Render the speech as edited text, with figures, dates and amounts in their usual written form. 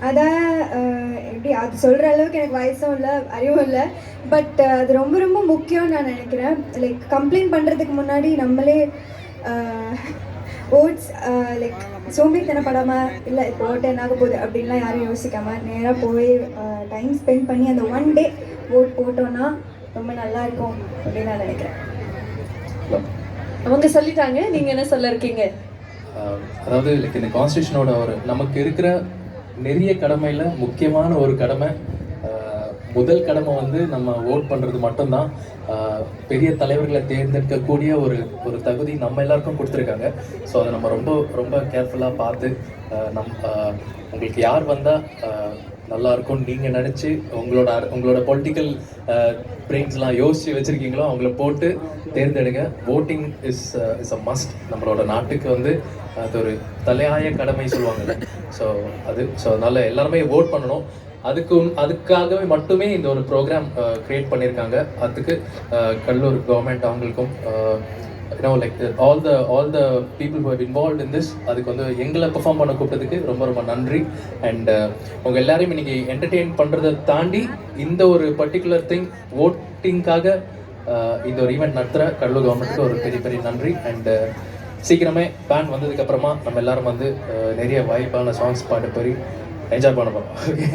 அதான் எப்படி அது சொல்கிற அளவுக்கு எனக்கு வயசும் இல்லை அறிவும் இல்லை. பட் அது ரொம்ப ரொம்ப முக்கியம்னு நான் நினைக்கிறேன். லைக் கம்ப்ளைண்ட் பண்ணுறதுக்கு முன்னாடி நம்மளே ஓட்ஸ் லைக் சோம்பேறித்தனப்படாமல் இல்லை இப்போ ஓட்டு என்ன ஆக போகுது அப்படின்லாம் யாரும் யோசிக்காமல் நேராக போய் டைம் ஸ்பெண்ட் பண்ணி அந்த ஒன் டே ஓட் போட்டோன்னா ரொம்ப நல்லா இருக்கும் அப்படின்னு நான் நினைக்கிறேன். அவங்க சொல்லிட்டாங்க, நீங்கள் என்ன சொல்ல இருக்கீங்க? அதாவது லைக் இந்த கான்ஸ்டியூஷனோட ஒரு நமக்கு இருக்கிற நிறைய கடமையில் முக்கியமான ஒரு கடமை, முதல் கடமை வந்து நம்ம ஓட் பண்ணுறது மட்டும்தான். பெரிய தலைவர்களை தேர்ந்தெடுக்கக்கூடிய ஒரு ஒரு தகுதி நம்ம எல்லாருக்கும் கொடுத்துருக்காங்க. ஸோ அதை நம்ம ரொம்ப ரொம்ப கேர்ஃபுல்லாக பார்த்து உங்களுக்கு யார் வந்தால் நல்லாயிருக்கும்னு நீங்கள் நினச்சி உங்களோட பொலிட்டிக்கல் பிரெயின்ஸ்லாம் யோசித்து வச்சுருக்கீங்களோ அவங்கள போட்டு தேர்ந்தெடுங்க. Voting is a must. நம்மளோட நாட்டுக்கு வந்து அது ஒரு தலையாய கடமை சொல்லுவாங்க. ஸோ அதனால் எல்லாருமே ஓட் பண்ணணும். அதுக்காகவே மட்டுமே இந்த ஒரு ப்ரோக்ராம் க்ரியேட் பண்ணியிருக்காங்க. அதுக்கு கடலூர் கவர்மெண்ட் அவங்களுக்கும் like all the people who have involve in this, அதுக்கு வந்து எங்களை பெர்ஃபார்ம் பண்ண கூப்பிட்டதுக்கு ரொம்ப ரொம்ப நன்றி. அண்ட் உங்கள் எல்லாரையும் இன்னைக்கு என்டர்டெயின் பண்ணுறதை தாண்டி இந்த ஒரு பர்டிகுலர் திங் ஓட்டிங்காக இந்த ஒரு ஈவெண்ட் நடத்துகிற கடலூர் கவர்மெண்ட்டுக்கு ஒரு பெரிய பெரிய நன்றி. அண்ட் சீக்கிரமே பேண்ட் வந்ததுக்கப்புறமா நம்ம எல்லாரும் வந்து நிறைய வைப்பான சாங்ஸ் பாட்டு போய் என்ஜாய் பண்ண போகிறோம். ஓகே.